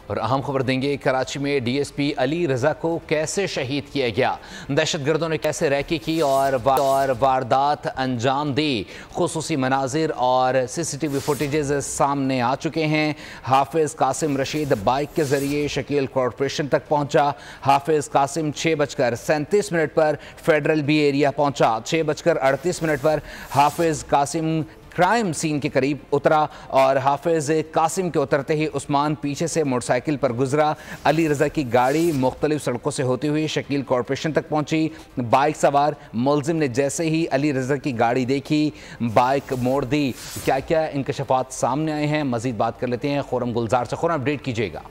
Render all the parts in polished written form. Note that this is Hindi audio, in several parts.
और अहम खबर देंगे, कराची में डीएसपी अली रजा को कैसे शहीद किया गया, दहशतगर्दों ने कैसे रैकी की और वारदात अंजाम दी। खुसूसी मनाजिर और सीसीटीवी फुटेजेस सामने आ चुके हैं। हाफिज कासिम रशीद बाइक के जरिए शकील कॉरपोरेशन तक पहुंचा। हाफिज कासिम 6:37 पर फेडरल बी एरिया पहुंचा। 6:38 पर हाफिज कासिम क्राइम सीन के करीब उतरा और हाफिज कासिम के उतरते ही उस्मान पीछे से मोटरसाइकिल पर गुजरा। अली रजा की गाड़ी मुख्तलिफ सड़कों से होती हुई शकील कॉरपोरेशन तक पहुंची। बाइक सवार मुलजिम ने जैसे ही अली रजा की गाड़ी देखी, बाइक मोड़ दी। क्या क्या इंकशाफात सामने आए हैं, मजीद बात कर लेते हैं खुरम गुलजार से। खुरम, अपडेट कीजिएगा।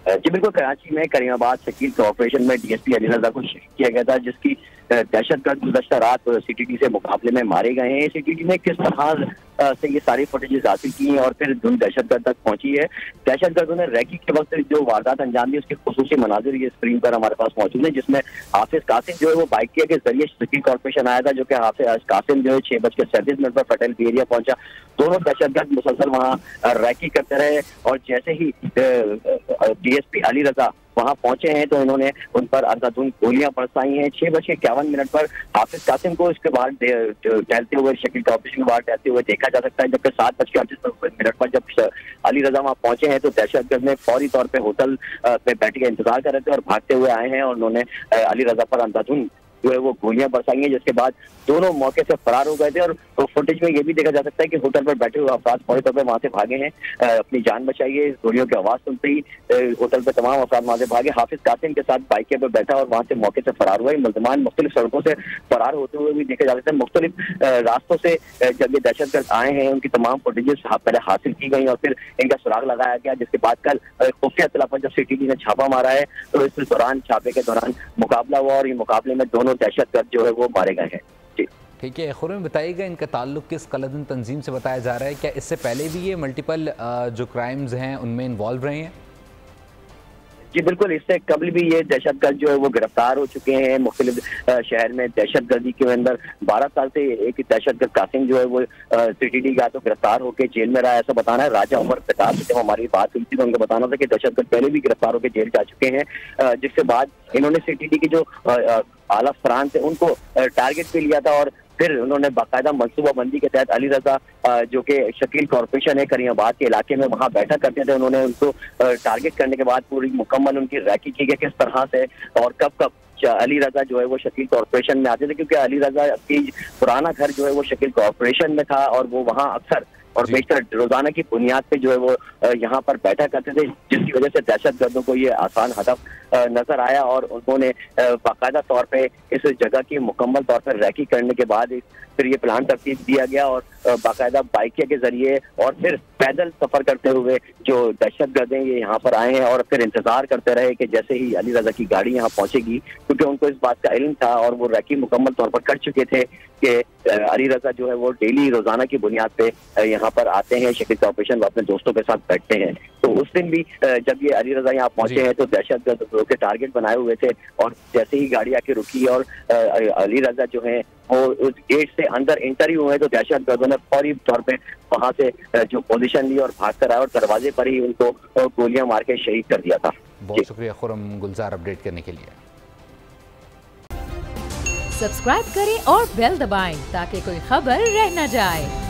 जी बिल्कुल, कराची में करीमाबाद शकील कॉरपोरेशन में डीएसपी अली रजा को शहीद किया गया था, जिसकी दहशतगर्द गुज़श्ता रात सीटीटी से मुकाबले में मारे गए हैं। सीटीटी ने किस तरह से ये सारी फुटेजेस हासिल की हैं और फिर धुन दहशतगर्द तक पहुंची है। दहशतगर्दों ने रैकी के वक्त जो वारदात अंजाम दी, उसके खुसूसी मनाजिर ये स्क्रीन पर हमारे पास मौजूद है, जिसमें हाफिज कासिम जो है वो बाइक के जरिए शकील कॉरपोरेशन आया था, जो कि हाफिज कासिम जो है 6:37 पर फेडरल बी एरिया पहुंचा। दोनों दहशतगर्द मुसलसल वहाँ रैकी करते रहे और जैसे ही डीएसपी अली रजा वहां पहुंचे हैं तो इन्होंने उन पर अंधाधुंध गोलियां बरसाई हैं। 6:51 पर हाफिज कासिम को इसके बाहर टहलते हुए, शकील कॉरपोरेशन के बाहर टहलते हुए देखा जा सकता है, जबकि 7:38 पर जब अली रजा वहां पहुंचे हैं तो दहशतगर्द ने फौरी तौर पे होटल पे बैठ के इंतजार कर रहे थे और भागते हुए आए हैं और उन्होंने अली रजा पर अंधाधुंध जो है वो गोलियां बरसाई हैं, जिसके बाद दोनों मौके से फरार हो गए थे। और तो फुटेज में ये भी देखा जा सकता है कि होटल पर बैठे हुए अफराद फौरी तौर पर वहां से भागे हैं, अपनी जान बचाइए। गोलियों की आवाज सुनते ही होटल पर तमाम अफराद वहां से भागे। हाफिज कासिम के साथ बाइक पर बैठा और वहां से मौके से फरार हुआ। मुलजमान मुख्तलिफ सड़कों से फरार होते हुए भी देखे जा सकते हैं। मुख्तलिफ रास्तों से जब ये दहशतगर्द आए हैं उनकी तमाम फुटेजेस पहले हासिल की गई और फिर इनका सुराग लगाया गया, जिसके बाद कल खुफिया इत्तला पर जब सीटीटी ने छापा मारा है तो इस दौरान छापे के दौरान मुकाबला हुआ और ये मुकाबले में दोनों दहशतगर्द जो है वो मारे गए हैं। ठीक है, खुरम बताइएगा, इनका ताल्लुक किस कलदन तंजीम से बताया जा रहा है? क्या इससे पहले भी ये मल्टीपल जो क्राइम्स हैं उनमें इन्वॉल्व रहे हैं? जी बिल्कुल, इससे कबल भी ये दहशतगर्द जो है वो गिरफ्तार हो चुके हैं। मुख्तलिफ शहर में दहशतगर्दी के अंदर 12 साल से एक दहशतगर्द कासिम जो है वो सीटीटी गया तो गिरफ्तार होकर जेल में रहा, ऐसा बताना है। राजा उमर प्रताप से जब हमारी बात हुई थी तो उनका बताना था कि दहशतगर्द पहले भी गिरफ्तार होकर जेल जा चुके हैं, जिसके बाद इन्होंने सीटीटी की जो आला अफसरान थे उनको टारगेट पे लिया था और फिर उन्होंने बाकायदा मनसूबाबंदी के तहत अली रजा जो कि शकील कॉरपोरेशन है करीमाबाद के इलाके में वहां बैठा करते थे, उन्होंने उनको टारगेट करने के बाद पूरी मुकम्मल उनकी रैकी की गई किस तरह से और कब कब अली रजा जो है वो शकील कॉरपोरेशन में आते थे, क्योंकि अली रजा की पुराना घर जो है वो शकील कॉरपोरेशन में था और वो वहाँ अक्सर और बेशतर रोजाना की बुनियाद पे जो है वो यहाँ पर बैठा करते थे, जिसकी वजह से दहशतगर्दों को ये आसान हदफ नजर आया और उन्होंने बाकायदा तौर पे इस जगह की मुकम्मल तौर पर रैकी करने के बाद फिर ये प्लान तरतीब दिया गया और बाकायदा बाइक के जरिए और फिर पैदल सफर करते हुए जो दहशतगर्द हैं ये यहाँ पर आए हैं और फिर इंतजार करते रहे कि जैसे ही अली रजा की गाड़ी यहाँ पहुंचेगी, क्योंकि उनको इस बात का इल्म था और वो रैकी मुकम्मल तौर पर कर चुके थे कि अली रजा जो है वो डेली रोजाना की बुनियाद पे यहाँ पर आते हैं शकील कॉरपोरेशन, अपने दोस्तों के साथ बैठते हैं। तो उस दिन भी जब ये अली रजा यहाँ पहुंचे हैं तो दहशतगर्द के टारगेट बनाए हुए थे और जैसे ही गाड़ी आके रुकी और अली रजा जो है वो उस गेट से अंदर एंटर ही हुए तो दहशतगर्दों ने फौरी तौर पे वहां से जो पोजीशन ली और भाग कर आए और दरवाजे पर ही उनको गोलियां मार के शहीद कर दिया था। बहुत शुक्रिया खुरम गुलजार अपडेट करने के लिए। सब्सक्राइब करें और बेल दबाएं ताकि कोई खबर रह न जाए।